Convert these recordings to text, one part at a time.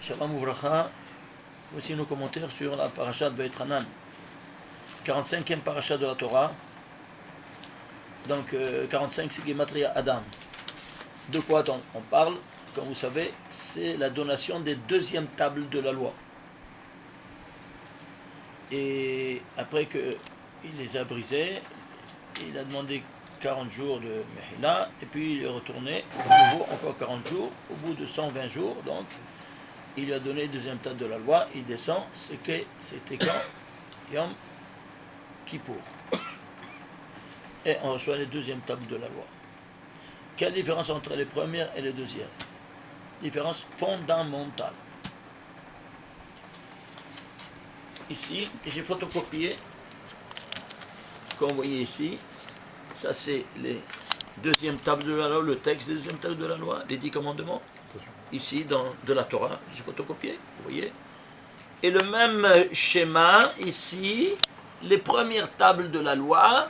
Shalom Uvracha, voici nos commentaires sur la parasha de Vaïtranan, 45e parasha de la Torah. Donc 45 c'est Gematria Adam. De quoi on parle? Comme vous savez, c'est la donation des deuxièmes tables de la loi. Et après qu'il les a brisées, il a demandé 40 jours de Mehila, et puis il est retourné, à nouveau encore 40 jours, au bout de 120 jours, donc, il lui a donné le deuxième table de la loi, il descend, c'était quand Yom Kippour. Et on reçoit les deuxièmes tables de la loi. Quelle différence entre les premières et les deuxièmes? Différence fondamentale. Ici, j'ai photocopié, comme vous voyez ici, ça c'est les deuxièmes tables de la loi, le texte des deuxièmes tables de la loi, les 10 commandements. Ici, de la Torah, j'ai photocopié, vous voyez. Et le même schéma, ici, les premières tables de la loi,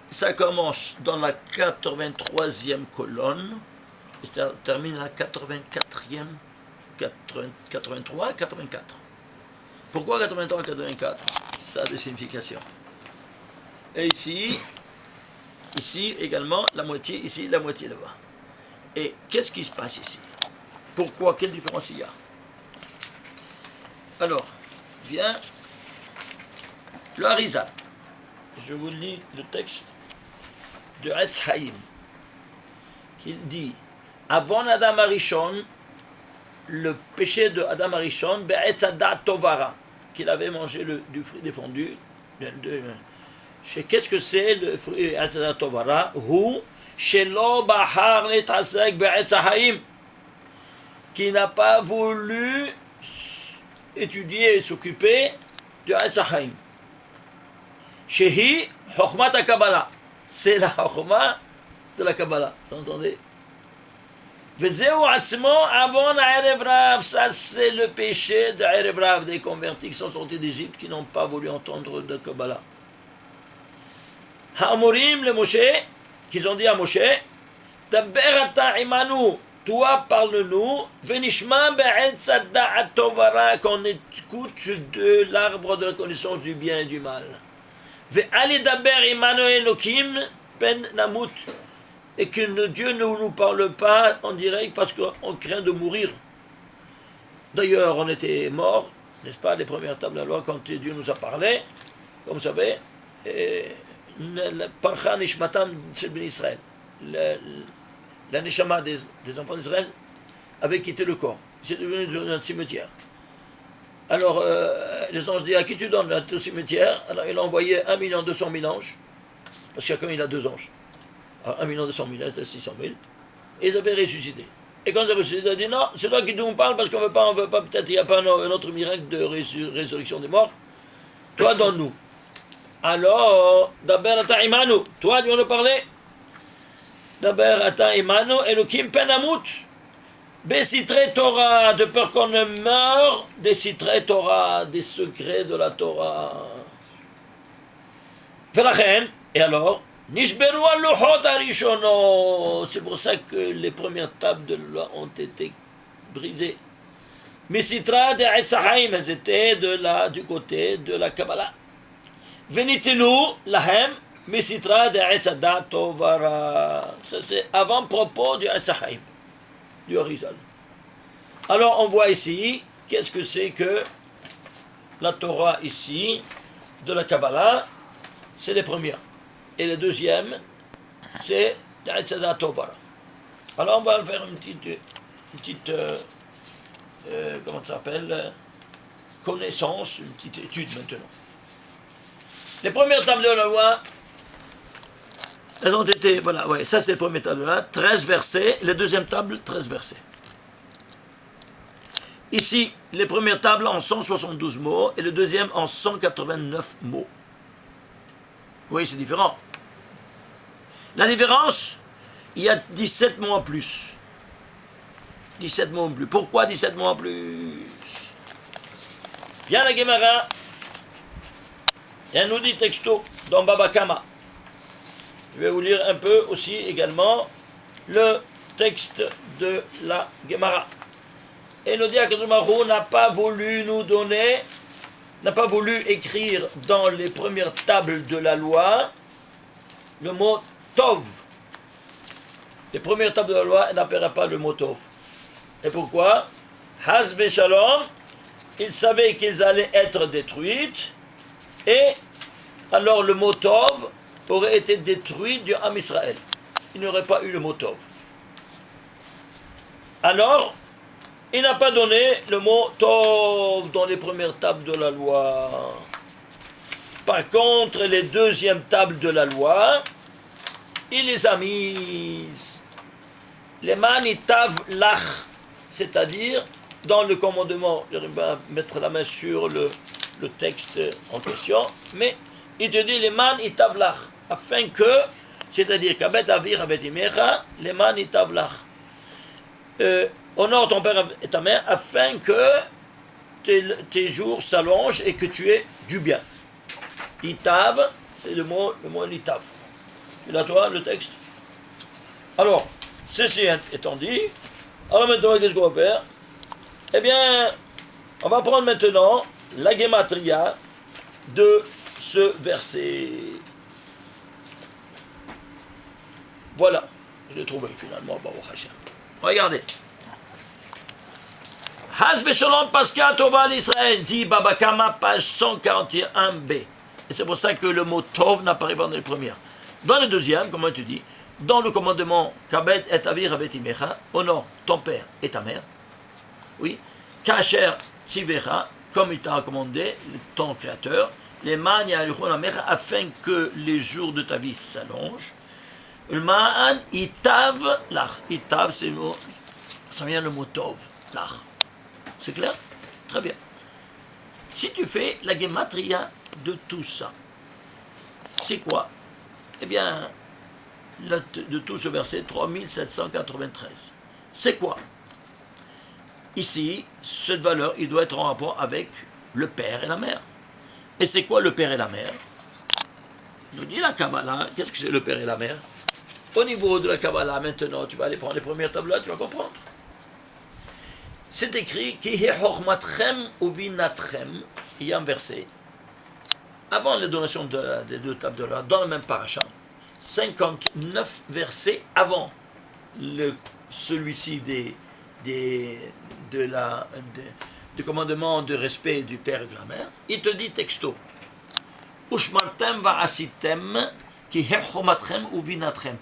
ça commence dans la 83e colonne, et ça termine à la 84e, 83, 84. Pourquoi 83, 84? Ça a des significations. Et ici également, la moitié ici, la moitié là-bas. Et qu'est-ce qui se passe ici? Pourquoi? Quelle différence il y a? Alors, vient le Harizal. Je vous lis le texte de Etz Haïm, qu'il dit, avant Adam Arishon, le péché de Adam Arishon, Be'etz Hadat Tovara, qu'il avait mangé du fruit défendu. Qu'est-ce que c'est le fruit Be'etz Hadat Tovara? Hu Shelo Bahar Letasek Be'etz Haïm, qui n'a pas voulu étudier et s'occuper de Etz Haïm. Shehi Chokhmat HaKabbalah, c'est la Chokhmat de la Kabbalah, vous entendez? Vezeu Atzmo Avon Ha'erev Rav, ça c'est le péché de Ha'erev Rav, des convertis qui sont sortis d'Égypte, qui n'ont pas voulu entendre de Kabbalah. Ha'amorim le Moshe, qu'ils ont dit à Moshe, Daber ata imanu, toi parle-nous, Venishma be'etz hadat tovara, qu'on écoute de l'arbre de la connaissance du bien et du mal. Ve'ali daber imanu elokim pen namut, et que Dieu ne nous parle pas en direct parce qu'on craint de mourir. D'ailleurs, on était morts, n'est-ce pas, les premières tables de la loi, quand Dieu nous a parlé, comme vous savez, Parcha Nishmatam c'est Ben Israël. La neshama des enfants d'Israël avait quitté le corps. C'est devenu un cimetière. Alors, les anges disent, à qui tu donnes au cimetière? Alors, il a envoyé 1 200 000 anges, parce que chacun il a 2 anges. Alors, 1 200 000, c'était 600 000. Et ils avaient ressuscité. Et quand ils avaient ressuscité, ils ont dit, non, c'est toi qui nous parle, parce qu'on ne veut pas, peut-être il n'y a pas un autre miracle de résurrection des morts. Toi, donne-nous. Alors, Daber ata imanu, toi, tu vas nous parler? Daber ata imanu, Elokim penamut, Besitre Torah, de peur qu'on ne meure, des citrés Torah, des secrets de la Torah. Velachen, et alors, Nishberu al-luchot harishono, c'est pour ça que les premières tables de la loi ont été brisées. Mesitra de Etz Haïm, elles étaient du côté de la Kabbalah. Venitenu lahem, Mesitra de Etz Hadat Tovara. Ça c'est avant-propos du Etz Haïm, du Harizal. Alors on voit ici, qu'est-ce que c'est que la Torah ici, de la Kabbalah, c'est les premières. Et le deuxième, c'est Etz Hadat Tovara. Alors on va faire une petite comment ça s'appelle, connaissance, une petite étude maintenant. Les premières tables de la loi, elles ont été, voilà, ouais, ça c'est les premières tables de la loi, 13 versets, les deuxièmes tables, 13 versets. Ici, les premières tables en 172 mots, et le deuxième en 189 mots. Oui, c'est différent. La différence, il y a 17 mots en plus. 17 mots en plus. Pourquoi 17 mots en plus? Bien la Gemara. Il y a un audit texto dans Baba Kama. Je vais vous lire un peu aussi également le texte de la Gemara. Et nous dit qu'Akadosh Baruch Hu n'a pas voulu nous donner, n'a pas voulu écrire dans les premières tables de la loi le mot Tov. Les premières tables de la loi n'appelleraient pas le mot Tov. Et pourquoi? Haz Shalom, ils savaient qu'ils allaient être détruites, et alors le mot Tov aurait été détruit du Ham Israël. Il n'y aurait pas eu le mot Tov. Alors, il n'a pas donné le mot Tov dans les premières tables de la loi. Par contre, les deuxièmes tables de la loi, il les a mises. Les manitav lach, c'est-à-dire dans le commandement, je n'arrive pas à mettre la main sur le texte en question, mais il te dit les manitav lach, afin que, c'est-à-dire qu'abet avir abet imecha, les manitav lach. Honore ton père et ta mère afin que tes jours s'allongent et que tu aies du bien. Itav, c'est le mot itav. Tu l'as toi, le texte? Alors, ceci étant dit, alors maintenant, qu'est-ce qu'on va faire? Eh bien, on va prendre maintenant la gematria de ce verset. Voilà, je l'ai trouvé finalement, Baruch Hashem. Regardez. Haz Vesholom Pascha Tova l'Israël, dit Babakama, page 141b. Et c'est pour ça que le mot Tov n'apparaît pas dans les premières. Dans le deuxième, comment tu dis, dans le commandement Kabet et Avir Abet Imecha, honore ton père et ta mère. Oui. Kacher Tzivecha, comme il t'a recommandé, ton créateur, les man yaluchon amecha, afin que les jours de ta vie s'allongent. Le ma'an itav lach. Itav, c'est le mot, ça vient le mot tov, lach. C'est clair? Très bien. Si tu fais la gematria de tout ça, c'est quoi? Eh bien, de tout ce verset, 3793. C'est quoi? Ici, cette valeur, il doit être en rapport avec le père et la mère. Et c'est quoi le père et la mère? Nous dit la Kabbalah, qu'est-ce que c'est le père et la mère? Au niveau de la Kabbalah, maintenant, tu vas aller prendre les premières tables là, tu vas comprendre. C'est écrit il y a un verset avant la donation des deux tables de la dans le même paracha, 59 versets avant celui-ci du commandement de respect du père et de la mère. Il te dit texto Ushmartem va'asitem ki hechomatrem uvinatrem.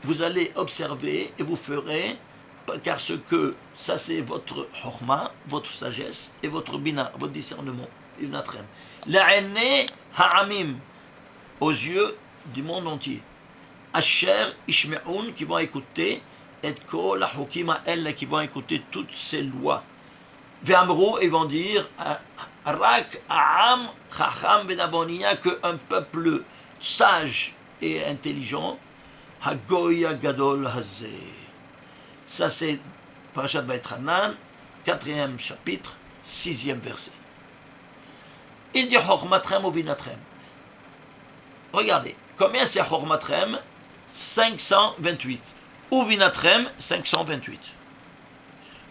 Vous allez observer et vous ferez, car ce que ça c'est votre chokma, votre sagesse et votre bina, votre discernement, unatrem. La'ene ha'amim, aux yeux du monde entier. Asher ishme'un, qui vont écouter, et kol ha'chokima elle, qui vont écouter toutes ces lois. Ve'amro, ils vont dire, rak ha'am chacham benaboniya, qu'un peuple sage et intelligent, Hagoya Gadol Hazé. Ça c'est Parashat Vaïtranan, 4e chapitre, 6e verset. Il dit Chochmatrem ou Vinatrem. Regardez, combien c'est Chochmatrem? 528. Ou Vinatrem, 528.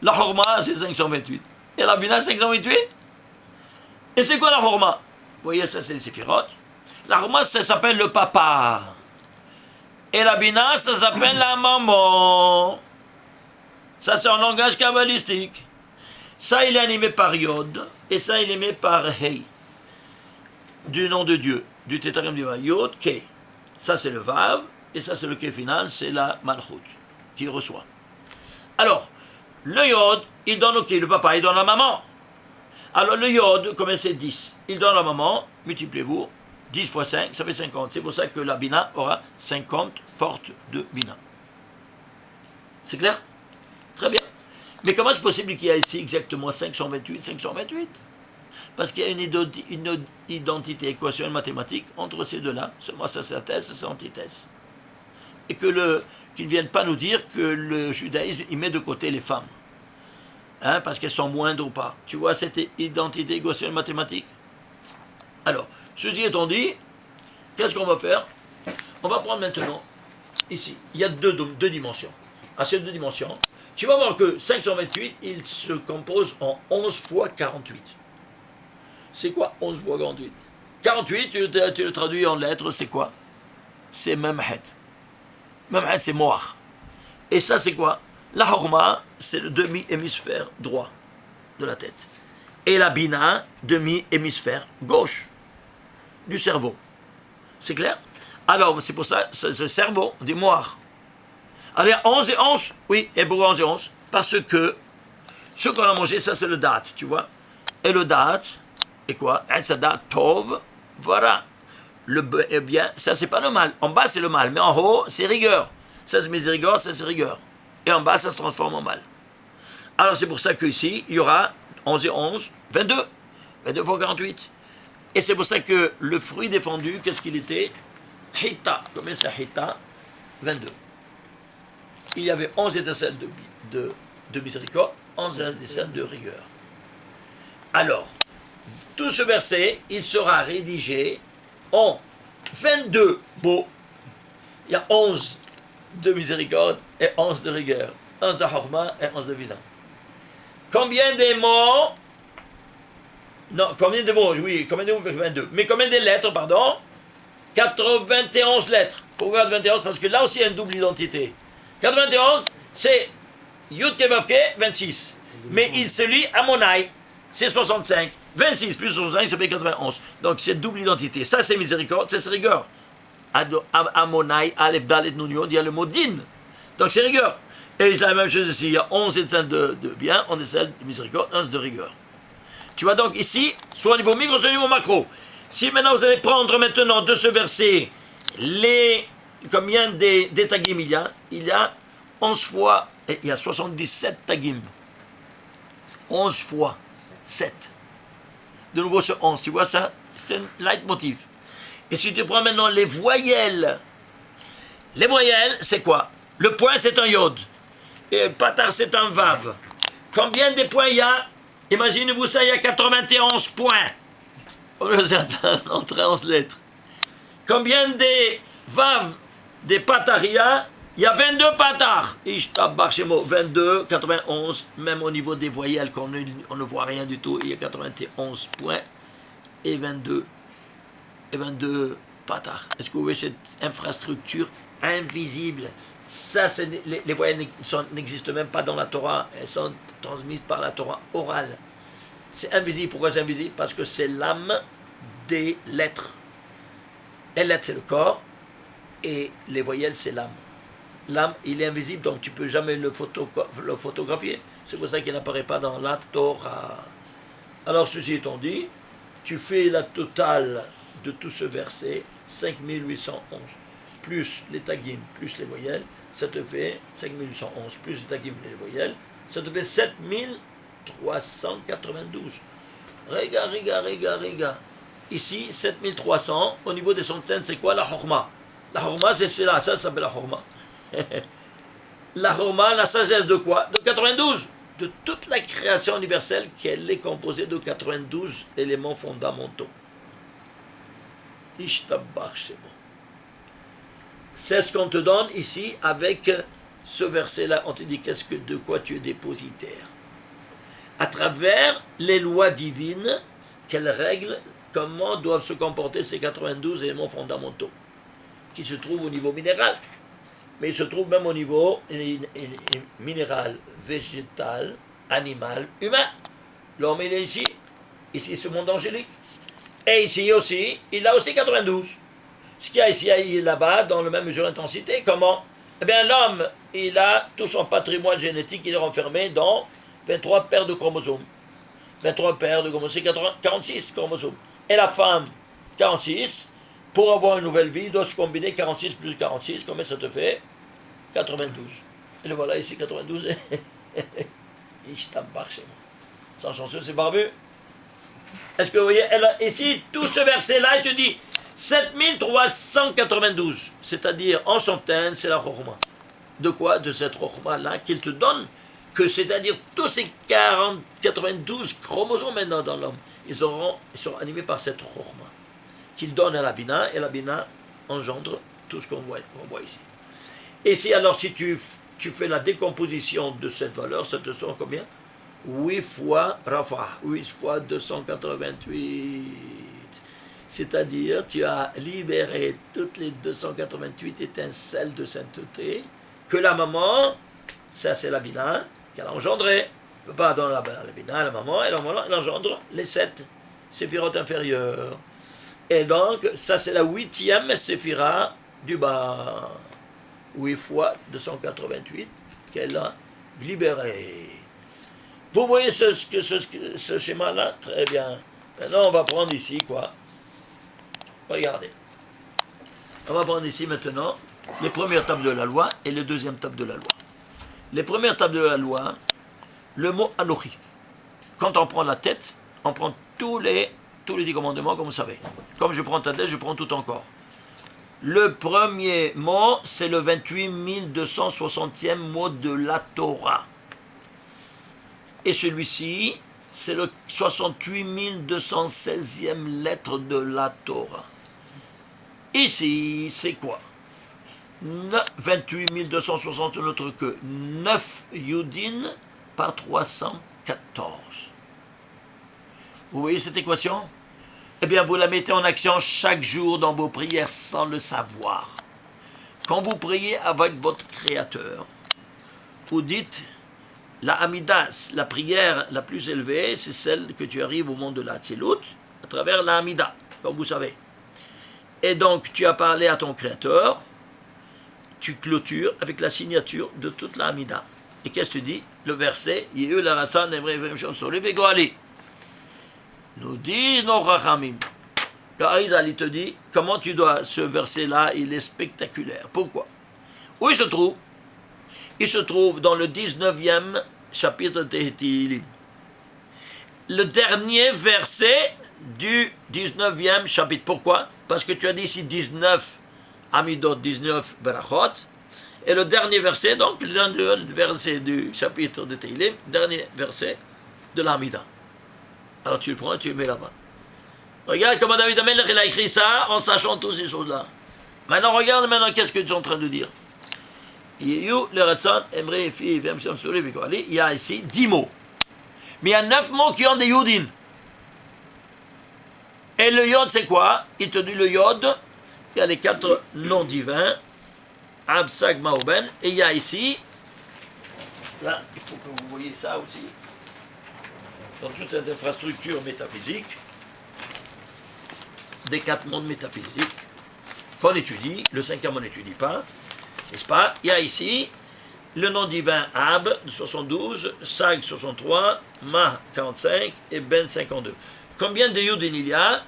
La Chorma, c'est 528. Et la Bina, 528. Et c'est quoi la Chorma? Vous voyez, ça c'est les séphirotes. La Chorma, ça s'appelle le papa. Et la Bina, ça s'appelle la maman. Ça, c'est un langage kabbalistique. Ça, il est animé par Yod. Et ça, il est animé par Hei. Du nom de Dieu. Du tétragramme du Vav. Yod, Ke. Ça, c'est le Vav. Et ça, c'est le Ke final. C'est la Malchut qui reçoit. Alors, le Yod, il donne au Ke. Le papa, il donne la maman. Alors, le Yod, comme c'est 10. Il donne la maman. Multipliez-vous. 10 fois 5, ça fait 50. C'est pour ça que la Bina aura 50 portes de Bina. C'est clair? Très bien. Mais comment est-ce possible qu'il y ait ici exactement 528, 528? Parce qu'il y a une identité équationnelle mathématique entre ces deux-là. Seulement ça c'est la thèse, ça c'est l'antithèse. Et qu'ils ne viennent pas nous dire que le judaïsme, il met de côté les femmes. Hein, parce qu'elles sont moindres ou pas. Tu vois cette identité équationnelle mathématique? Alors, ceci étant dit, qu'est-ce qu'on va faire? On va prendre maintenant, ici, il y a deux dimensions. À ces deux dimensions, Tu vas voir que 528, il se compose en 11 fois 48. C'est quoi 11 fois 48? 48, tu le traduis en lettres, c'est quoi? C'est Memhet. Memhet, c'est Moach. Et ça, c'est quoi? La Horma, c'est le demi-hémisphère droit de la tête. Et la Bina, demi-hémisphère gauche du cerveau. C'est clair? Alors, c'est pour ça, c'est le cerveau, on dit Moach. Allez, 11 et 11, oui, et pourquoi 11 et 11? Parce que ce qu'on a mangé, ça c'est le date, tu vois. Et le date, et quoi? Sada tov, voilà. Le bien, ça c'est pas le mal. En bas c'est le mal, mais en haut c'est rigueur. Ça c'est miséricorde, ça c'est rigueur. Et en bas ça se transforme en mal. Alors c'est pour ça qu'ici, il y aura 11 et 11, 22. 22 fois 48. Et c'est pour ça que le fruit défendu, qu'est-ce qu'il était? Hita. Combien c'est Hita? 22. Il y avait 11 étincelles de miséricorde, 11 étincelles de rigueur. Alors, tout ce verset, il sera rédigé en 22 mots. Il y a 11 de miséricorde et 11 de rigueur. 11 de Horma et 11 de Vida. Combien de mots? Non, combien de mots? Oui, combien de mots? 22. Mais combien de lettres, pardon? 91 lettres. Pourquoi 91? Parce que là aussi il y a une double identité. 91, c'est Yud Kevavke, 26. Mais il se lit à Monaï, c'est 65. 26 plus 65, ça fait 91. Donc c'est double identité. Ça c'est miséricorde, ça c'est rigueur. Amonai, Aleph, Dalet, Nounion, il y a le mot din. Donc c'est rigueur. Et c'est la même chose ici. Il y a 11 étincelles de bien, 11 étincelles de miséricorde, 11 de rigueur. Tu vois donc ici, soit au niveau micro, soit au niveau macro. Si maintenant vous allez prendre maintenant de ce verset combien des tagim il y a 11 fois, et il y a 77 tagim. 11 fois 7. De nouveau ce 11, tu vois ça? C'est un leitmotiv. Et si tu prends maintenant les voyelles, c'est quoi? Le point, c'est un yod. Et patar, c'est un vav. Combien de points il y a? Imaginez-vous ça, il y a 91 points. Entre 11 lettres. Combien de vav, des pataria? Il y a 22 patars. Ishtabach Shemo, 22, 91, même au niveau des voyelles, on ne voit rien du tout, il y a 91 points et 22 patars. Est-ce que vous voyez cette infrastructure invisible? Ça, les voyelles n'existent même pas dans la Torah, elles sont transmises par la Torah orale. C'est invisible. Pourquoi c'est invisible? Parce que c'est l'âme des lettres. Les lettres, c'est le corps, et les voyelles, c'est l'âme. L'âme, il est invisible, donc tu ne peux jamais le photographier. C'est pour ça qu'il n'apparaît pas dans la Torah. Alors, ceci étant dit, tu fais la totale de tout ce verset, 5811, plus les tagim, plus les voyelles, ça te fait 5811, plus les tagim et les voyelles, ça te fait 7392. Regarde. Ici, 7300, au niveau des centaines, c'est quoi la Horma? La Horma, c'est cela, ça s'appelle la Horma. La Horma, la sagesse de quoi? De 92. De toute la création universelle, qu'elle est composée de 92 éléments fondamentaux. C'est ce qu'on te donne ici avec ce verset-là. On te dit de quoi tu es dépositaire. À travers les lois divines, quelles règles, comment doivent se comporter ces 92 éléments fondamentaux qui se trouvent au niveau minéral. Mais ils se trouvent même au niveau minéral, végétal, animal, humain. L'homme, il est ici. Ici, ce monde angélique. Et ici aussi, il a aussi 92. Ce qu'il y a ici et là-bas, dans la même mesure d'intensité. Comment? Eh bien, l'homme, il a tout son patrimoine génétique, il est renfermé dans 23 paires de chromosomes. 23 paires de chromosomes, c'est 46 chromosomes. Et la femme, 46. Pour avoir une nouvelle vie, il doit se combiner 46 plus 46. Combien ça te fait? 92. Et le voilà ici, 92. Sans chanceux, c'est barbu. Est-ce que vous voyez? Ici, tout ce verset-là, il te dit 7392. C'est-à-dire, en centaines, c'est la Chokhmah. De quoi? De cette Chokhmah-là qu'il te donne. Que c'est-à-dire, tous ces 92 chromosomes maintenant dans l'homme, ils seront animés par cette Chokhmah qu'il donne à la Bina, et la Bina engendre tout ce qu'on voit ici. Et si alors, si tu tu fais la décomposition de cette valeur, ça te sort combien? 8 fois Rafa, 8 fois 288. C'est-à-dire, tu as libéré toutes les 288 étincelles de sainteté que la maman, ça c'est la bina, qu'elle a engendré. Pas dans la bina, la maman, elle engendre les 7 séphirotes inférieures. Et donc, ça c'est la 8e séphira du bas. 8 fois 288 qu'elle a libéré. Vous voyez ce schéma-là? Très bien. Maintenant, on va prendre ici, quoi. Regardez. On va prendre ici maintenant les premières tables de la loi et les deuxièmes tables de la loi. Les premières tables de la loi, le mot Anochi. Quand on prend la tête, on prend tous les 10 commandements, comme vous savez. Comme je prends ta tête, je prends tout encore. Le premier mot, c'est le 28 260e mot de la Torah. Et celui-ci, c'est le 68 216e lettre de la Torah. Ici, c'est quoi? 28 260 n'autre que 9 Yudin par 314. Vous voyez cette équation? Eh bien, vous la mettez en action chaque jour dans vos prières sans le savoir. Quand vous priez avec votre Créateur, vous dites, la Amidas, la prière la plus élevée, c'est celle que tu arrives au monde de la Tzilut, à travers la Amida, comme vous savez. Et donc, tu as parlé à ton Créateur, tu clôtures avec la signature de toute la Amida. Et qu'est-ce que tu dis? Le verset, nous dit nos Rachamim. Le Harizal, il te dit, comment tu dois, ce verset-là, il est spectaculaire. Pourquoi? Où il se trouve? Il se trouve dans le 19e chapitre de Tehillim. Le dernier verset du 19e chapitre. Pourquoi? Parce que tu as dit ici 19 Amidot, 19 Berachot. Et le dernier verset, donc le dernier verset du chapitre de Tehillim, dernier verset de l'Amida. Alors tu le prends et tu le mets là-bas. Regarde comment David Amelech il a écrit ça en sachant toutes ces choses-là. Maintenant, regarde qu'est-ce que tu es en train de dire. Il y a ici 10 mots. Mais il y a 9 mots qui ont des Yudin. Et le Yod, c'est quoi? Il te dit le Yod, il y a les 4 noms divins, Absag Maoben, et il y a ici, là, il faut que vous voyez ça aussi, dans toute cette infrastructure métaphysique, des 4 mondes métaphysiques qu'on étudie, le 5e on n'étudie pas, n'est-ce pas? Il y a ici le nom divin Ab, 72, Sag, 63, Ma, 45 et Ben, 52. Combien de Yud il y a?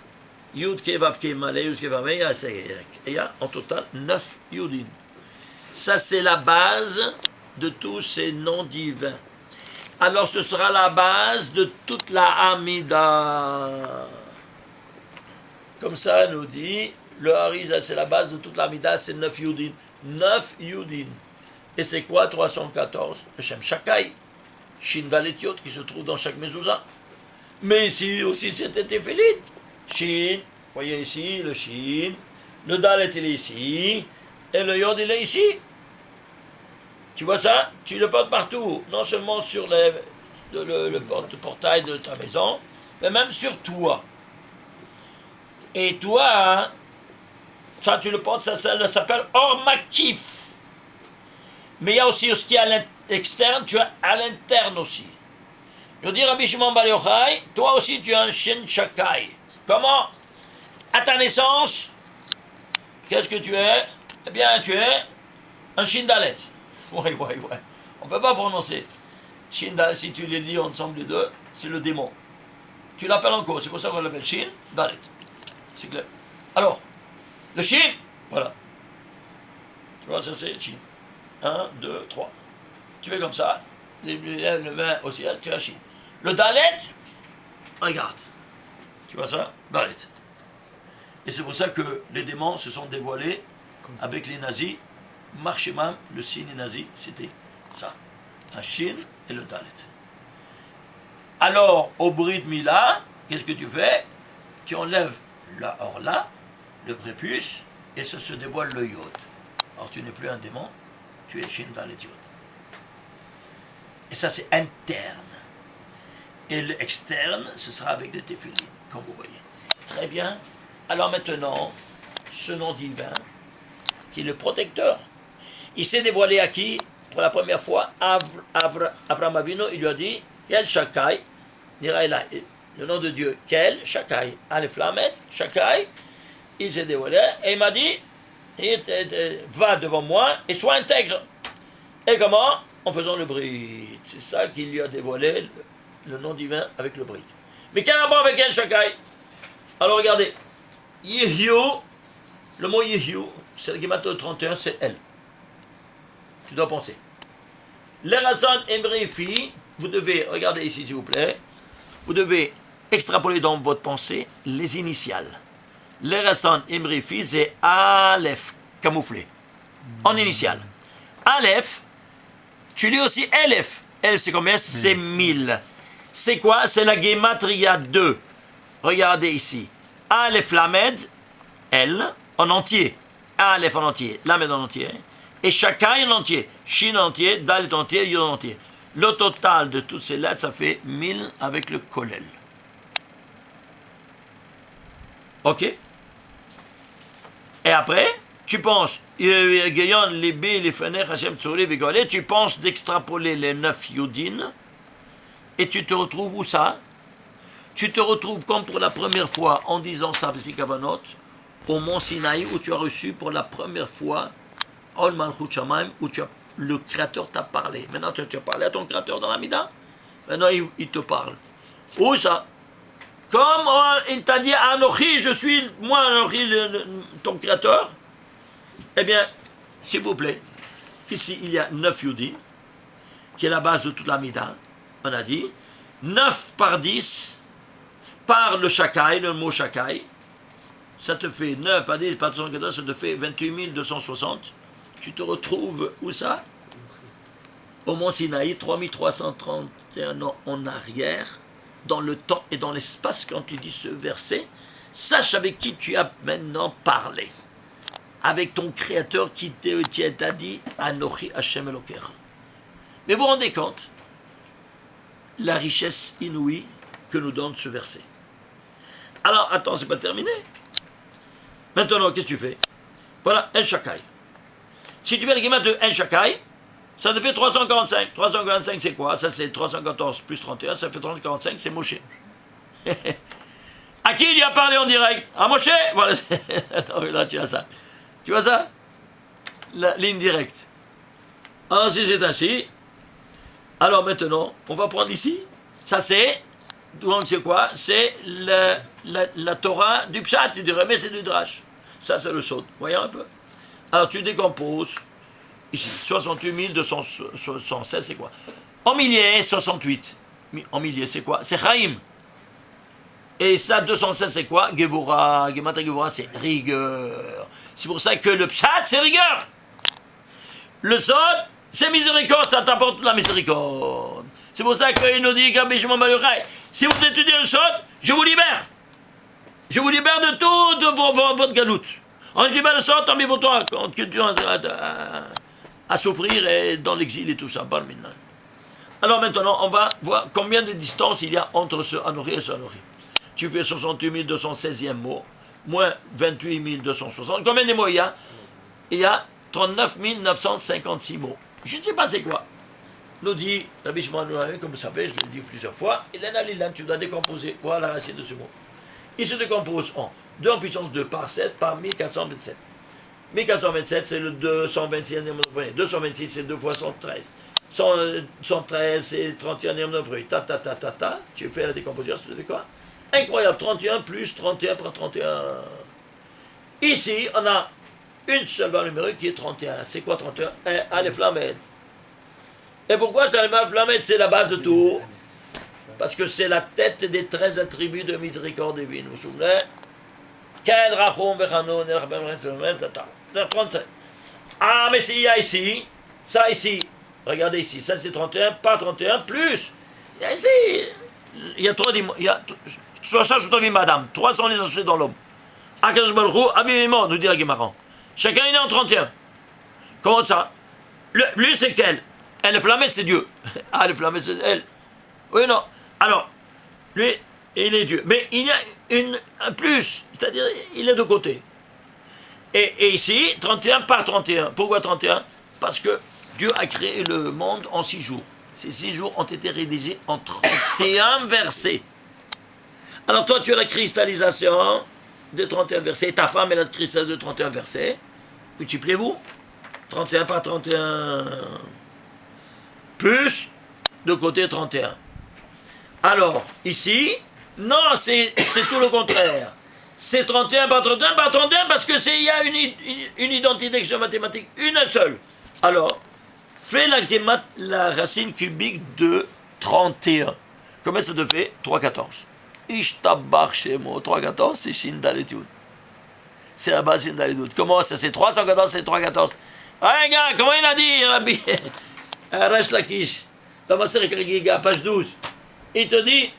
Yud, Kevav, Kemale, Yud, Kevav, et il y a en total 9 Yudin. Ça, c'est la base de tous ces noms divins. Alors, ce sera la base de toute la Amida. Comme ça, nous dit, le Harizal, c'est la base de toute la Amida, c'est 9 Yudin. 9 Yudin. Et c'est quoi 314? Le Shem Shakai, Shin Daletiot, qui se trouve dans chaque mezouza. Mais ici aussi, c'était Tefilin. Shin, voyez ici, le Shin, le Dalet, il est ici, et le Yod, il est ici. Tu vois ça? Tu le portes partout, non seulement sur le portail de ta maison, mais même sur toi. Et toi, ça tu le portes, ça s'appelle Or Makif. Mais il y a aussi ce qui est à l'externe, tu as à l'interne aussi. Je dis Rabbi Shimon Bar Yochai, toi aussi tu es un Shin Shakai. Comment? À ta naissance, qu'est-ce que tu es? Eh bien, tu es un Shin Dalet. Oui. On ne peut pas prononcer. Shin Dalet, si tu les lis ensemble les deux, c'est le démon. Tu l'appelles encore, c'est pour ça qu'on l'appelle Shin Dalet. C'est clair. Alors, le Shin, voilà. Tu vois, ça c'est Shin. 1, 2, 3. Tu fais comme ça. Le main au ciel, tu as Shin. Le Dalet, regarde. Tu vois ça? Dalet. Et c'est pour ça que les démons se sont dévoilés avec les nazis. Marchemam, le signe nazi, c'était ça. Un Shin et le Dalet. Alors, au Brit Mila, qu'est-ce que tu fais? Tu enlèves la Orla, le prépuce, et ça se dévoile le Yod. Alors tu n'es plus un démon, tu es Shin Dalet Yod. Et ça, c'est interne. Et l'externe, ce sera avec le téphilin, comme vous voyez. Très bien. Alors maintenant, ce nom divin, qui est le protecteur, il s'est dévoilé à qui? Pour la première fois, Abraham Avinu, il lui a dit, Kel Shakai, le nom de Dieu, Kel Shakai, Aleph Lamed, Shakai, il s'est dévoilé, et il m'a dit, va devant moi et sois intègre. Et comment? En faisant le brit. C'est ça qui lui a dévoilé le nom divin avec le brit. Mais quel rapport avec El Shakai? Alors regardez, Yehyu, le mot Yehyu, c'est le Gematria 31, c'est elle. Tu dois penser. L'Erasan Emrifi, vous devez, regardez ici s'il vous plaît, vous devez extrapoler dans votre pensée les initiales. L'Erasan Emrifi, c'est Aleph, camouflé, en initiale. Aleph, tu lis aussi Elef. El, c'est combien? C'est 1000. C'est quoi? C'est la Gematria 2. Regardez ici. Aleph Lamed, L, en entier. Aleph en entier, Lamed en entier. Et Shakai en entier. Shin en entier, Dalet en entier, Yod en entier. Le total de toutes ces lettres, ça fait 1000 avec le Kolel. Ok? Et après, tu penses, tu penses d'extrapoler les 9 Yodin, et tu te retrouves où ça? Tu te retrouves comme pour la première fois en disant ça, Kavanot, au mont Sinaï, où tu as reçu pour la première fois Ol Malchut Shamaim, où le Créateur t'a parlé. Maintenant, tu as parlé à ton Créateur dans la Mida. Maintenant, il te parle. Où ça? Comme il t'a dit, Anochi, je suis, moi, Anochi, ton Créateur. Eh bien, s'il vous plaît, ici, il y a 9 Yudi, qui est la base de toute la Mida. On a dit, 9 par 10, par le Shakai, le mot Shakai, ça te fait 9 par 10, par 214, ça te fait 28 260. Tu te retrouves où ça? Au mont Sinaï, 3331 ans en arrière, dans le temps et dans l'espace, quand tu dis ce verset, sache avec qui tu as maintenant parlé. Avec ton Créateur qui t'a dit Anochi Hashem Elokecha. Mais vous vous rendez compte la richesse inouïe que nous donne ce verset. Alors, attends, c'est pas terminé. Maintenant, qu'est-ce que tu fais? Voilà, El Shakai. Si tu fais le guillemets de El Shakai, ça te fait 345. 345, c'est quoi? Ça, c'est 314 plus 31, ça fait 345, c'est Moshe. À qui il y a parlé en direct? À Moshe? Voilà. Attends, là, tu as ça. Tu vois ça? La ligne directe. Alors, si c'est ainsi, alors maintenant, on va prendre ici. Ça, c'est, donc c'est quoi? C'est la Torah du Pshat, du Remez et du Drash. Ça, c'est le Sod. Voyons un peu. Alors, tu décomposes. Ici, 68 276, c'est quoi? En milliers, 68. En milliers, c'est quoi? C'est Chaim. Et ça, 216, c'est quoi? Gevura. Gematria Gevura, c'est rigueur. C'est pour ça que le Pshat, c'est rigueur. Le Sod, c'est miséricorde, ça t'apporte toute la miséricorde. C'est pour ça qu'il nous dit, si vous étudiez le Sod, je vous libère. Je vous libère de tout de votre galoute. En libère le Sod, tant mieux pour toi, quand tu es à souffrir et dans l'exil et tout ça. Alors maintenant, on va voir combien de distance il y a entre ce Anochi et ce Anochi. Tu fais 68 216e mot, moins 28 260. Combien de mots il y a? Il y a 39 956 mots. Je ne sais pas c'est quoi. Nous dit Rabbi Shimon, comme vous savez, je l'ai dit plusieurs fois, tu dois décomposer. Voilà la racine de ce mot. Il se décompose en 2 en puissance 2 par 7 par 1427. 1427, c'est le 226e nombre de brut. 226, c'est 2 fois 113. 113, c'est 31e nombre de brut. Tu fais la décomposition, ça te fait quoi? Incroyable, 31 plus 31 par 31. Ici, on a une seule valeur numérique qui est 31. C'est quoi 31? Aleph Lamed. Et pourquoi c'est Aleph Lamed? C'est la base de tout. Parce que c'est la tête des 13 attributs de miséricorde divine. Vous vous souvenez? Quel rachon vechano, 35. Ah, mais s'il y a ici, ça ici, regardez ici, ça c'est 31, pas 31, plus. Il y a ici, il y a 3 il y a, madame, 3 sont les associés dans l'homme. Akadosh Baruch Hu, avivement, nous dit la Gemara. Chacun est né en 31. Comment ça? Lui c'est quel? le flamme, c'est Dieu. Ah, le flamme, c'est elle. Oui, non. Alors, lui, il est Dieu. Mais il y a un plus, c'est-à-dire, il est de côté. Et ici, 31 par 31. Pourquoi 31? Parce que Dieu a créé le monde en 6 jours. Ces 6 jours ont été rédigés en 31 versets. Alors toi, tu as la cristallisation de 31 versets. Ta femme, elle a la cristallisation de 31 versets. Multipliez-vous. 31 par 31. Plus, de côté 31. Alors, ici, non, c'est tout le contraire. C'est 31 par 31 par 31 parce que il y a une identité mathématique, une seule. Alors, fais la racine cubique de 31. Comment ça te fait? 3,14. Ishtabach chez moi. 3,14, c'est Shin Dalet-Yud. C'est la base Shin Dalet-Yud. Comment ça? C'est 314, c'est 3,14. Ah, les gars, comment il a dit, Rabbi Arash Lakish, dans Maseret Giga, page 12. Il te dit,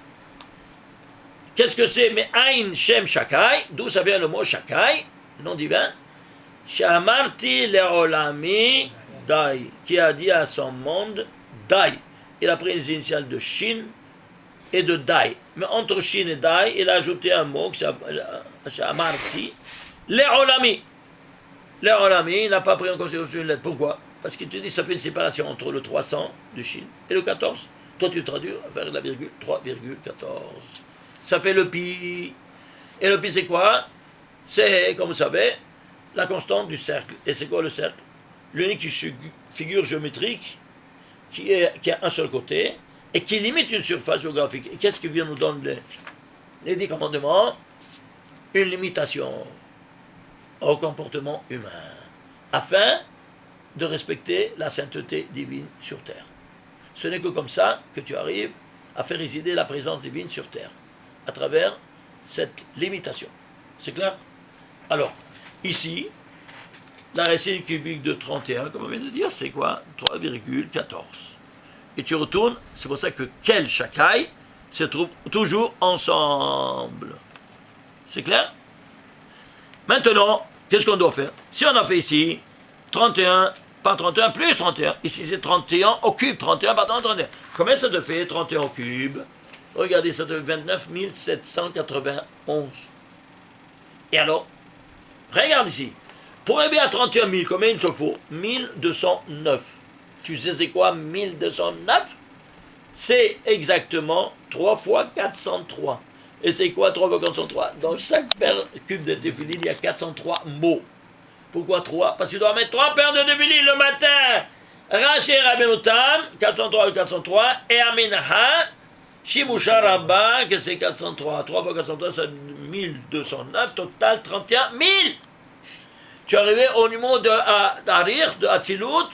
qu'est-ce que c'est? Mais Ain Shem Shakai, d'où ça vient le mot Shakai, nom divin. Shamarti Leolami Dai, qui a dit à son monde Dai. Il a pris les initiales de Shin et de Dai. Mais entre Shin et Dai, il a ajouté un mot qui s'appelle Shamarti Leolami. Leolami, il n'a pas pris en considération une lettre. Pourquoi? Parce qu'il te dit que ça fait une séparation entre le 300 du Shin et le 14. Toi, tu traduis vers la virgule 3,14. Ça fait le pi. Et le pi, c'est quoi? C'est, comme vous savez, la constante du cercle. Et c'est quoi le cercle? L'unique figure géométrique qui a un seul côté et qui limite une surface géographique. Et qu'est-ce qui vient nous donner les 10 commandements? Une limitation au comportement humain, afin de respecter la sainteté divine sur terre. Ce n'est que comme ça que tu arrives à faire résider la présence divine sur terre, à travers cette limitation. C'est clair? Alors, ici, la racine cubique de 31, comme on vient de dire, c'est quoi? 3,14. Et tu retournes, c'est pour ça que quel Shakai se trouve toujours ensemble. C'est clair? Maintenant, qu'est-ce qu'on doit faire? Si on a fait ici 31 par 31 plus 31, ici c'est 31 au cube, 31 par 31. Combien ça te fait 31 au cube? Regardez, ça te fait 29 791. Et alors, regarde ici. Pour arriver à 31 000, combien il te faut? 1209. Tu sais c'est quoi 1209? C'est exactement 3 fois 403. Et c'est quoi 3 fois 403? Dans chaque cube de téfilin, il y a 403 mots. Pourquoi 3? Parce que tu dois mettre 3 paires de téfilin le matin. Rashi Rabbenutam, 403 et 403. Et Aminaha, Shimusha Rabba, que c'est 403. 3 fois 403, c'est 1209. Total 31 000. Tu es arrivé au numéro d'Arir, de Hatzilut,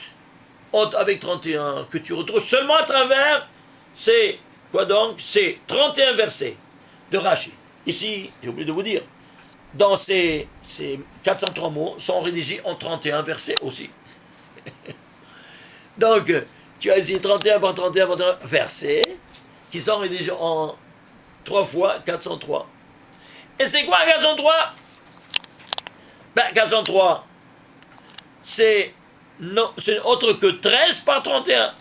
avec 31, que tu retrouves seulement à travers, c'est quoi donc? C'est 31 versets de Rashi. Ici, j'ai oublié de vous dire, dans ces 403 mots sont rédigés en 31 versets aussi. Donc, tu as ici 31 par 31 par 31 versets qui sont rédigés en 3 fois 403. Et c'est quoi 403? Ben, 403, c'est autre que 13 par 31.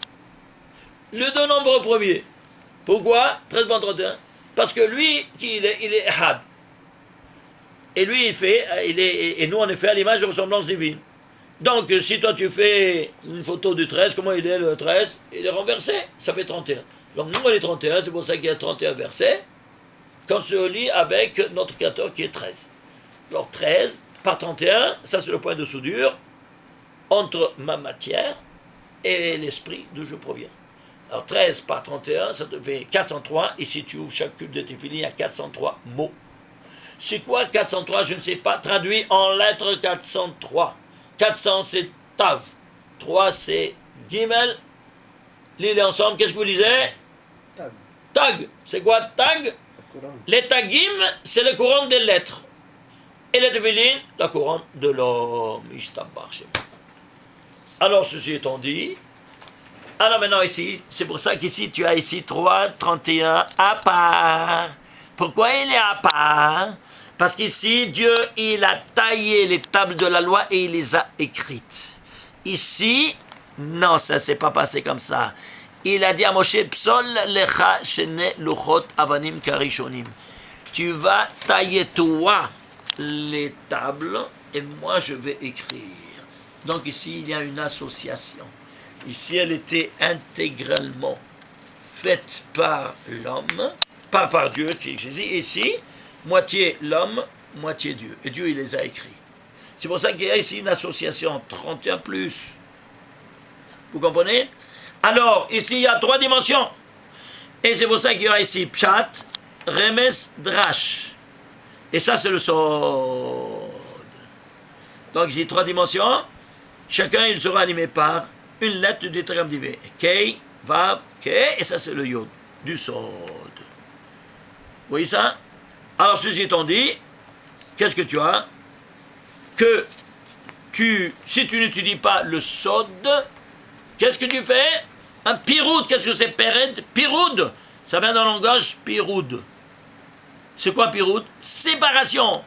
Le deux nombres premiers. Pourquoi 13 par 31? Parce que lui, il est had. Et lui, et nous, on est fait à l'image de ressemblance divine. Donc, si toi, tu fais une photo du 13, comment il est le 13? Il est renversé, ça fait 31. Donc, nous, on est 31, c'est pour ça qu'il y a 31 versets, qu'on se lit avec notre 14 qui est 13. Alors, 13 par 31, ça, c'est le point de soudure entre ma matière et l'esprit d'où je proviens. Alors 13 par 31, ça te fait 403, et si tu ouvres chaque cube de téfilin, il y a 403 mots. C'est quoi 403? Je ne sais pas. Traduit en lettres 403. 400 c'est Tav. 3 c'est Gimel. Lisez ensemble. Qu'est-ce que vous lisez? Tag. Tag. C'est quoi Tag? Les Tagim, c'est le courant des lettres. Et les téfilin, la couronne de l'homme. Alors, ceci étant dit, alors maintenant ici, c'est pour ça qu'ici, tu as ici 3, 31 à part. Pourquoi il est à part? Parce qu'ici, Dieu, il a taillé les tables de la loi et il les a écrites. Ici, Non, ça ne s'est pas passé comme ça. Il a dit à Moshe, Psol lecha shene luchot avanim karishonim. Tu vas tailler toi les tables et moi je vais écrire. Donc ici, il y a une association. Ici, elle était intégralement faite par l'homme, pas par Dieu, ici, moitié l'homme, moitié Dieu. Et Dieu, il les a écrits. C'est pour ça qu'il y a ici une association 31 plus. Vous comprenez? Alors, ici, il y a 3 dimensions. Et c'est pour ça qu'il y a ici Pshat, Remes, Drash. Et ça, c'est le Sod. Donc, ici, 3 dimensions. Chacun, il sera animé par une lettre du tétragramme divin. Kei, Vav, Kei, et ça, c'est le Yod, du Sod. Vous voyez ça? Alors, ceci étant dit, qu'est-ce que tu as? Que si tu n'étudies pas le Sod, qu'est-ce que tu fais? Un piroud, qu'est-ce que c'est? Péred, piroud, ça vient d'un langage piroud. C'est quoi piroud? Séparation.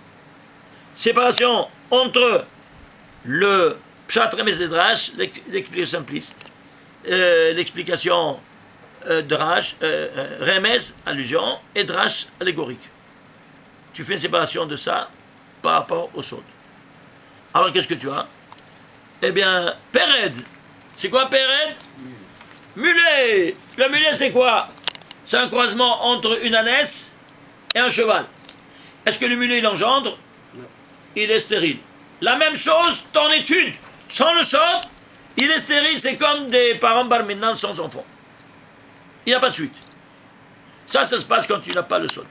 Séparation entre le Pshat, Remes et Drash, l'explication simpliste, l'explication Drash, Remes, allusion, et Drash, allégorique. Tu fais une séparation de ça par rapport au Sod. Alors qu'est-ce que tu as? Eh bien, Péred. C'est quoi Péred? Mulet. Le mulet, c'est quoi? C'est un croisement entre une ânesse et un cheval. Est-ce que le mulet, il engendre? Non. Il est stérile. La même chose, ton étude. Sans le Sod, il est stérile. C'est comme des parents bar minan sans enfant. Il n'y a pas de suite. Ça se passe quand tu n'as pas le Sod.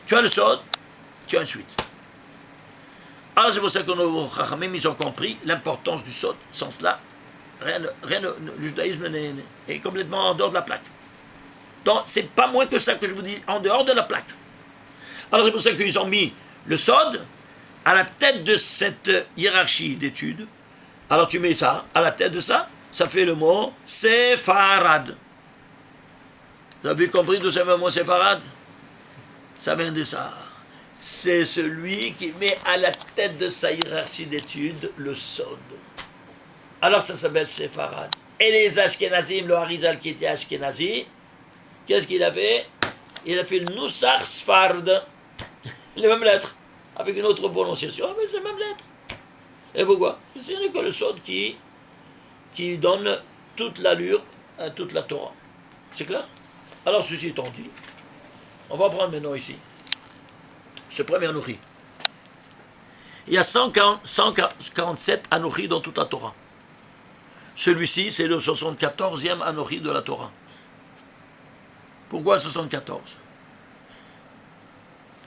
Tu as le Sod, tu as une suite. Alors c'est pour ça que nos Chachamim, ils ont compris l'importance du Sod. Sans cela, le judaïsme est complètement en dehors de la plaque. Donc c'est pas moins que ça que je vous dis, en dehors de la plaque. Alors c'est pour ça qu'ils ont mis le Sod à la tête de cette hiérarchie d'études. Alors tu mets ça, à la tête de ça, ça fait le mot Séfarad. Vous avez compris d'où ça vient le mot Séfarad? Ça vient de ça. C'est celui qui met à la tête de sa hiérarchie d'études le Sod. Alors ça s'appelle Séfarad. Et les Ashkenazim, le Harizal qui était Ashkenazi, qu'est-ce qu'il a fait? Il a fait le Nusach Sfard, les mêmes lettres, avec une autre prononciation, mais c'est les mêmes lettres. Et pourquoi? Ce n'est que le Sod qui donne toute l'allure à toute la Torah. C'est clair? Alors ceci étant dit, on va prendre maintenant ici ce premier Anochi. Il y a 147 Anochi dans toute la Torah. Celui-ci, c'est le 74e Anochi de la Torah. Pourquoi 74?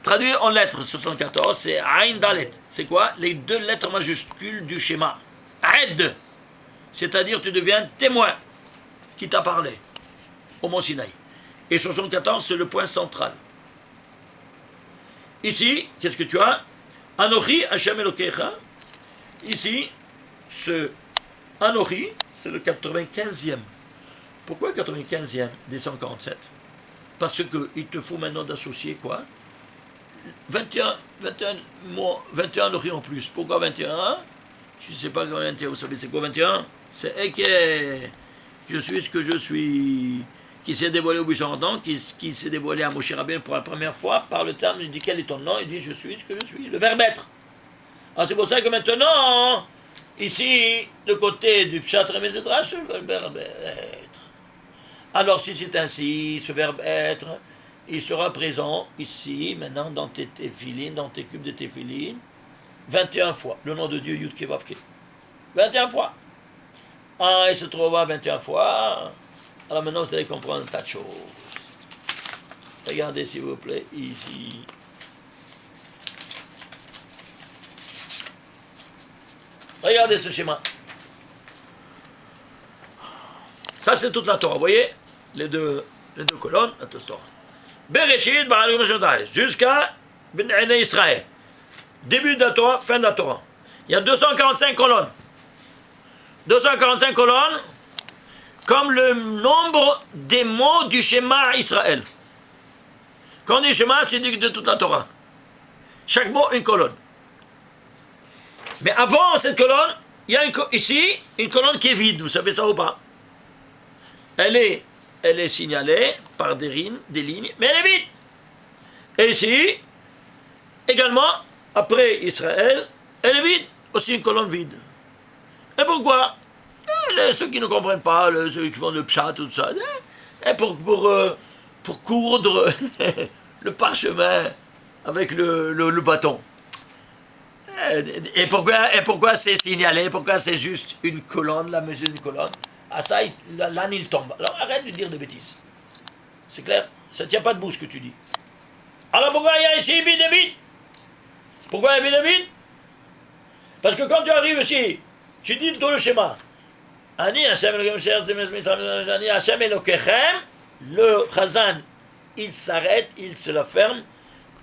Traduit en lettres 74, c'est Ain Dalet. C'est quoi? Les 2 lettres majuscules du schéma. Aed. C'est-à-dire tu deviens témoin qui t'a parlé au Mont Sinaï. Et 74, c'est le point central. Ici, qu'est-ce que tu as? Anochi Hashem Elokecha. Ici, ce Anochi, c'est le 95e. Pourquoi 95e des 147? Parce qu'il te faut maintenant d'associer quoi? 21 Anochi en plus. Pourquoi 21? Je ne sais pas comment 21, vous savez c'est quoi 21? C'est Eke. Je suis ce que je suis. Qui s'est dévoilé au buisson ardent, qui s'est dévoilé à Moshe Rabbeinu pour la première fois, par le terme, il dit quel est ton nom? Il dit je suis ce que je suis, le verbe être. Alors c'est pour ça que maintenant, ici, le côté du Pshat Remes et Drash, le verbe être. Alors si c'est ainsi, ce verbe être, il sera présent ici, maintenant, dans tes téphilines, dans tes cubes de téphilines, 21 fois, le nom de Dieu Yud Ke Vav Ke. 21 fois. Ah, il se trouva 21 fois. Alors maintenant, vous allez comprendre un tas de choses. Regardez, s'il vous plaît, ici. Regardez ce schéma. Ça, c'est toute la Torah. Vous voyez les deux colonnes, la Torah. Bereshit, jusqu'à Ben Israël. Début de la Torah, fin de la Torah. Il y a 245 colonnes. 245 colonnes, comme le nombre des mots du schéma Israël. Quand on dit schéma, c'est de toute la Torah. Chaque mot, une colonne. Mais avant cette colonne, il y a ici une colonne qui est vide, vous savez ça ou pas? Elle est signalée par des lignes, mais elle est vide. Et ici, également, après Israël, elle est vide, aussi une colonne vide. Et pourquoi? Ceux qui ne comprennent pas, ceux qui font le pshat, tout ça, pour coudre le parchemin avec le bâton. Et pourquoi c'est signalé? Pourquoi c'est juste une colonne, la mesure d'une colonne? Ah ça, l'âne il tombe. Alors arrête de dire des bêtises. C'est clair? Ça ne tient pas debout ce que tu dis. Alors pourquoi il y a ici vide et vide? Pourquoi il y a vide et vide? Parce que quand tu arrives ici, tu dis tout le schéma. Ani Hashem Elokechem, le Chazan, il s'arrête, il se la ferme.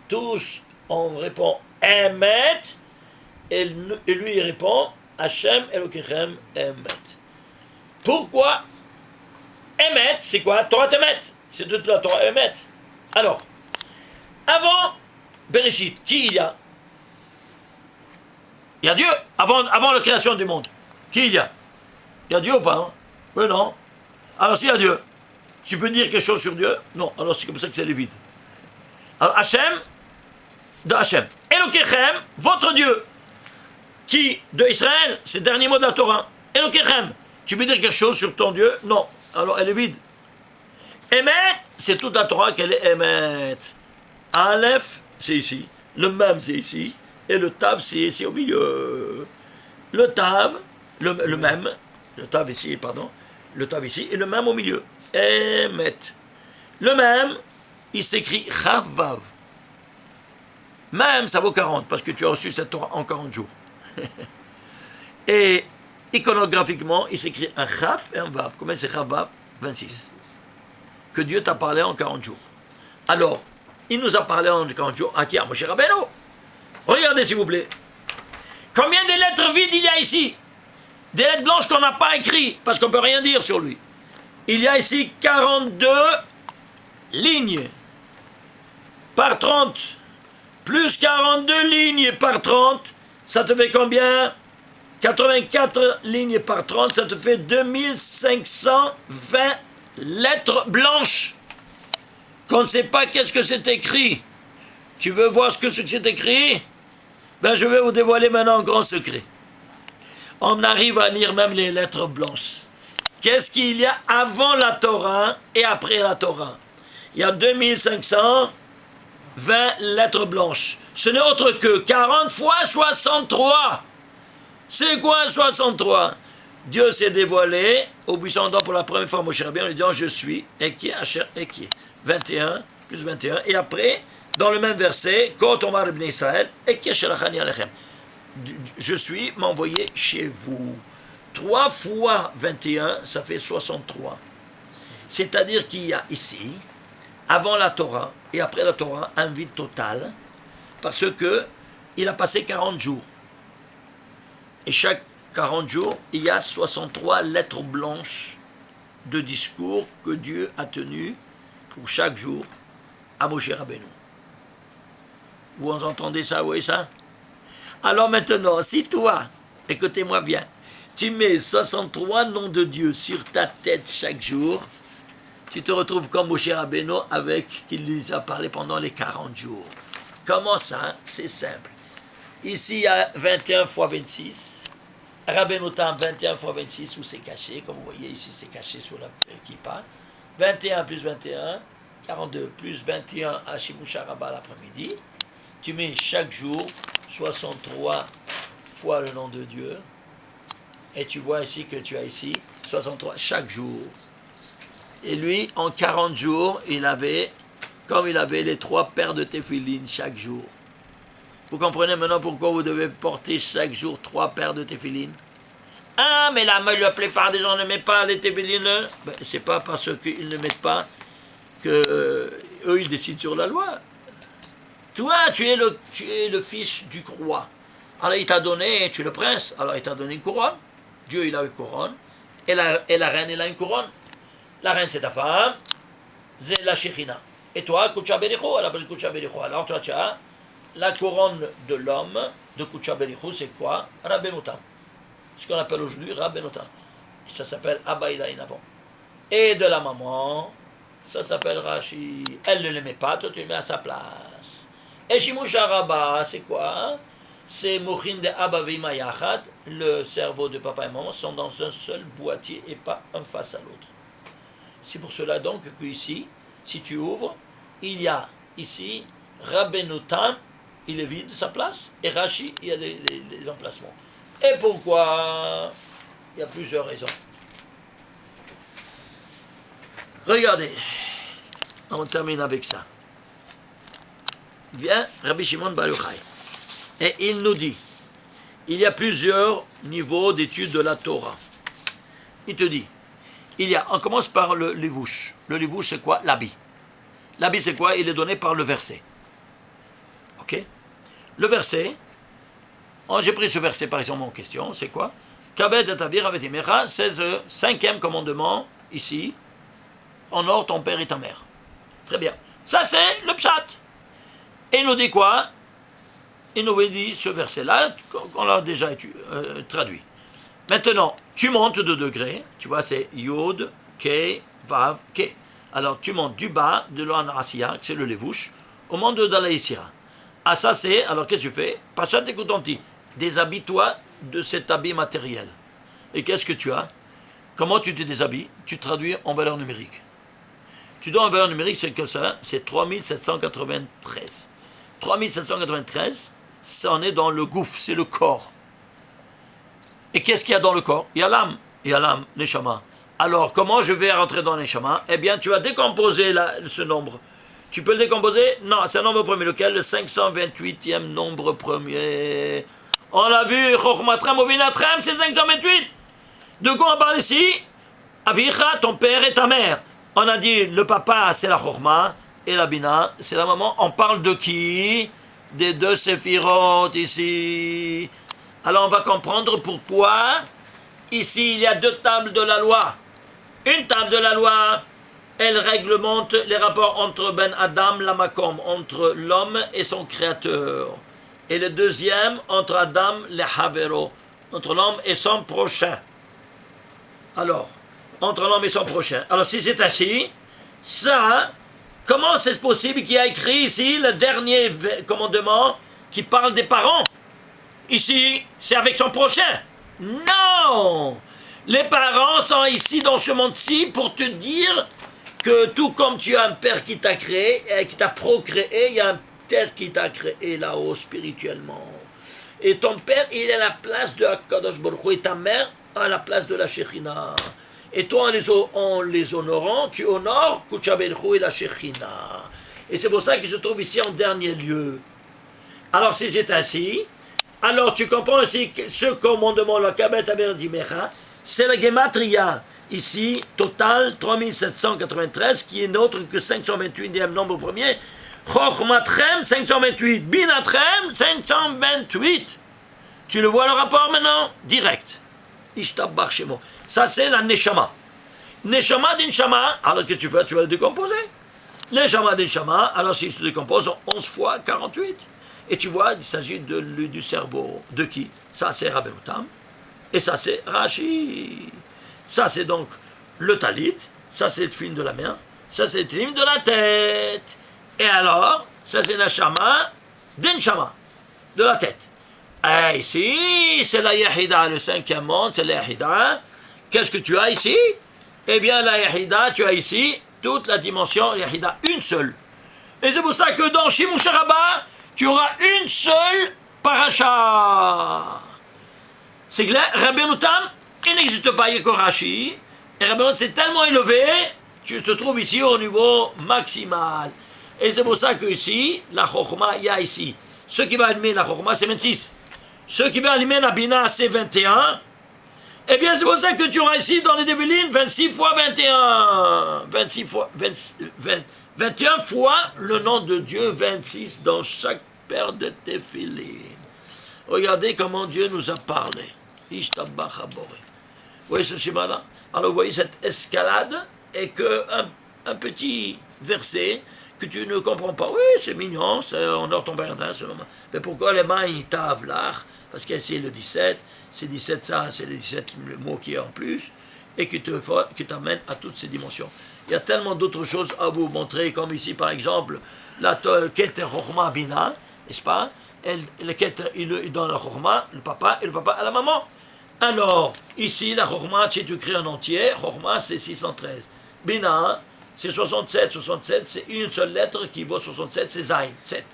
Tous, on répond Emet, et lui il répond Hashem Elokechem Emet. Pourquoi? Emet, c'est quoi? Torah Emet. C'est toute la Torah Emet. Alors, avant Bereshit, qui il y a? Il y a Dieu, avant la création du monde. Qui il y a? Il y a Dieu ou pas? Hein? Oui, non. Alors s'il y a Dieu, tu peux dire quelque chose sur Dieu? Non, alors c'est comme ça que c'est le vide. Alors Hachem, de Hachem. Elokechem, votre Dieu, qui, de Israël, c'est le dernier mot de la Torah. Elokechem, tu peux dire quelque chose sur ton Dieu? Non, alors elle est vide. Emet, c'est toute la Torah qu'elle est Emet. Aleph, c'est ici. Le Mem, c'est ici. Et le Tav, c'est ici au milieu. Le Tav, le Mem, le Tav ici, pardon. Le Tav ici, et le Mem au milieu. Emet. Le Mem, il s'écrit Chavav. Mem, ça vaut 40, parce que tu as reçu cette Torah en 40 jours. Et iconographiquement, il s'écrit un Chav et un Vav. Combien c'est Chavav? 26. Que Dieu t'a parlé en 40 jours. Alors, il nous a parlé en 40 jours à qui? À Moshe Rabbeinu. Regardez s'il vous plaît. Combien de lettres vides il y a ici? Des lettres blanches qu'on n'a pas écrites, parce qu'on ne peut rien dire sur lui. Il y a ici 42 lignes par 30, plus 42 lignes par 30, ça te fait combien? 84 lignes par 30, ça te fait 2520 lettres blanches. Qu'on ne sait pas qu'est-ce que c'est écrit. Tu veux voir ce que c'est écrit? Ben je vais vous dévoiler maintenant un grand secret. On arrive à lire même les lettres blanches. Qu'est-ce qu'il y a avant la Torah et après la Torah? Il y a 2520 lettres blanches. Ce n'est autre que 40 fois 63. C'est quoi 63? Dieu s'est dévoilé au buisson d'or pour la première fois à Moshe Rabbeinu en lui disant je suis, et qui est Asher, et qui est 21 plus 21. Et après, dans le même verset, quand on va à Israël, et qui est Shelachani Alechem. Je suis m'envoyé chez vous. 3 fois 21, ça fait 63. C'est-à-dire qu'il y a ici, avant la Torah et après la Torah, un vide total, parce que il a passé 40 jours. Et chaque 40 jours, il y a 63 lettres blanches de discours que Dieu a tenus pour chaque jour à Moshe Rabbeinu. Vous entendez ça, vous voyez ça? Alors maintenant, si toi, écoutez-moi bien, tu mets 63 noms de Dieu sur ta tête chaque jour, tu te retrouves comme Moshe Rabbeinu avec qui lui a parlé pendant les 40 jours. Comment ça? C'est simple. Ici, il y a 21 fois 26. Rabbeinu Tam, 21 fois 26, où c'est caché. Comme vous voyez, ici, c'est caché sur la kippa. 21 plus 21, 42 plus 21 à Shimusha Rabbah l'après-midi. Tu mets chaque jour 63 fois le nom de Dieu. Et tu vois ici que tu as ici 63 chaque jour. Et lui, en 40 jours, il avait les 3 paires de téphilines chaque jour. Vous comprenez maintenant pourquoi vous devez porter chaque jour 3 paires de téphilines? Ah, mais la plupart des gens ne mettent pas les téphilines. Ben, c'est pas parce qu'ils ne mettent pas que eux ils décident sur la loi. Toi, tu es le fils du roi. Alors il t'a donné, tu es le prince, alors il t'a donné une couronne. Dieu il a une couronne. Et la reine elle a une couronne. La reine c'est ta femme, c'est la Shekhinah. Et toi, Kucha Bericho, elle a besoin de Kucha Bericho. Alors toi tu as la couronne de l'homme, de Kucha Bericho, c'est quoi? Rabbeinu Tam. ce qu'on appelle aujourd'hui Rabbenotam. Ça s'appelle Abba Ilaïn avant. Et de la maman, ça s'appelle Rashi. Elle ne le met pas, toi tu le mets à sa place. Et Shimush Rabba, c'est quoi? C'est Mouchin de Abba Vima Yachat, le cerveau de papa et maman sont dans un seul boîtier et pas un face à l'autre. C'est pour cela donc que ici, si tu ouvres, il y a ici Rabbenotam, il est vide sa place, et Rashi, il y a les emplacements. Et pourquoi? Il y a plusieurs raisons. Regardez, on termine avec ça. Vient Rabbi Shimon Bar Yochai, et il nous dit, il y a plusieurs niveaux d'étude de la Torah. Il te dit, on commence par le livouche. Le livouche, c'est quoi? L'habit. L'habit, c'est quoi? Il est donné par le verset. Ok? Le verset, j'ai pris ce verset par exemple en question, c'est quoi? Kabed et Tavir avec Imecha, c'est le 5e commandement, ici. Honore ton père et ta mère. Très bien. Ça, c'est le pshat. Et il nous dit quoi? Il nous dit ce verset-là, qu'on l'a déjà traduit. Maintenant, tu montes de degré, tu vois, c'est Yod, Ke, Vav, Ke. Alors, tu montes du bas de l'Ohan Asiya, c'est le Levouche, au monde de Dalaïsira. Ah, ça, c'est, alors qu'est-ce que tu fais? Pachat écoutanti, déshabille-toi de cet habit matériel. Et qu'est-ce que tu as? Comment tu te déshabilles? Tu traduis en valeur numérique. Tu donnes en valeur numérique, c'est que ça, c'est 3793. 3793, ça en est dans le gouffre, c'est le corps. Et qu'est-ce qu'il y a dans le corps? Il y a l'âme, neshama. Alors, comment je vais rentrer dans neshama? Eh bien, tu vas décomposer ce nombre. Tu peux le décomposer? Non, c'est un nombre premier. Lequel? Le 528e nombre premier. On l'a vu, Chochmatrem, Ovinatrem, c'est 528. De quoi on parle ici? Avicha, ton père et ta mère. On a dit, le papa, c'est la Chochma, et la Bina, c'est la maman. On parle de qui? Des deux séphirotes ici. Alors on va comprendre pourquoi ici il y a deux tables de la loi. Une table de la loi, elle réglemente les rapports entre Ben Adam, la Makom, entre l'homme et son créateur. Et le deuxième, entre Adam, les Havero, entre l'homme et son prochain. Alors, entre l'homme et son prochain. Alors si c'est ainsi, ça, comment c'est possible qu'il y a écrit ici le dernier commandement qui parle des parents? Ici, c'est avec son prochain. Non! Les parents sont ici dans ce monde-ci pour te dire que tout comme tu as un père qui t'a créé, qui t'a procréé, il y a un père qui t'a créé là-haut spirituellement. Et ton père, il est à la place de Akadosh Baruch Hu, et ta mère à la place de la Shekhinah. Et toi, en les honorant, tu honores Kuchaberhu et la Shekhinah. Et c'est pour ça que je trouve ici en dernier lieu. Alors, si c'est ainsi, alors tu comprends aussi que ce commandement, le Kabet Averdimecha, c'est la Gematria, ici, total 3793, qui est n'autre que 528e nombre premier. Chochmatrem, 528. Binatrem, 528. Tu le vois le rapport maintenant? Direct. Ishtabach Shemo. Ça, c'est la Neshama. Neshama d'Inshama, alors que tu fais? Tu vas le décomposer. Neshama d'Inshama, alors s'il se décompose en 11 fois 48. Et tu vois, il s'agit du cerveau. De qui? Ça, c'est Rabbenotam. Et ça, c'est Rashi. Ça, c'est donc le talit. Ça, c'est le film de la main. Ça, c'est le film de la tête. Et alors, ça, c'est Neshama d'Inshama, de la tête. Et ici, c'est la Yahida, le 5e monde, c'est la Yahida. Qu'est-ce que tu as ici? Eh bien, la Yahida, tu as ici toute la dimension Yahida, une seule. Et c'est pour ça que dans Shimush Rabba, tu auras une seule paracha. C'est clair? Rabbenotam, il n'existe pas, il y a que Rashi. Et Rabbenotam, c'est tellement élevé, tu te trouves ici au niveau maximal. Et c'est pour ça que ici, la Chokhma, il y a ici. Ce qui va allumer la Chokhma, c'est 26. Ce qui va allumer la Bina, c'est 21. Eh bien, c'est pour ça que tu auras ici dans les Devilines 26 fois 21. 21 fois le nom de Dieu, 26 dans chaque paire de Téphilines. Regardez comment Dieu nous a parlé. Vous voyez ce schéma-là? Alors, vous voyez cette escalade et qu'un petit verset que tu ne comprends pas. Oui, c'est mignon, on honore ton père, mais pourquoi les mains ils tavent là? parce que c'est le 17, c'est 17 ça, c'est le 17 le mot qui est en plus, et qui t'amène à toutes ces dimensions. Il y a tellement d'autres choses à vous montrer, comme ici par exemple, la Keter Chokhmah Bina, n'est-ce pas? Le Keter, il donne la Chokhmah, le papa, et le papa à la maman. Alors, ici, la Chokhmah, si tu crées en entier, Chokhmah c'est 613. Bina, c'est 67. 67, c'est une seule lettre qui vaut 67, c'est Zayn, 7.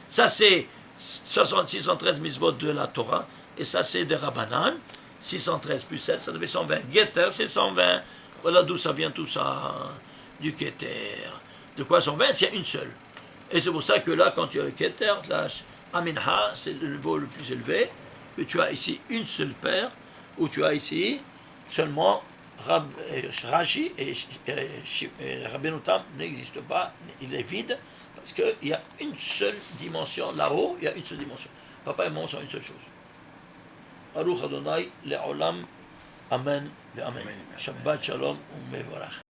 Ça, c'est 613 mitzvot de la Torah, et ça, c'est des Rabbanan. 613 plus 7, ça devait 120. Getter, c'est 120. Voilà d'où ça vient tout ça, du Keter. De quoi 120? C'est une seule. Et c'est pour ça que là, quand tu as le Keter, là, Aminha, c'est le niveau le plus élevé, que tu as ici une seule paire, où tu as ici seulement Rashi et Rabbeinu Tam n'existe pas, il est vide, parce qu'il y a une seule dimension là-haut, il y a une seule dimension. Papa et maman sont une seule chose. Baruch Adonai le'olam, amen ve'amen. Shabbat shalom u'mevorach.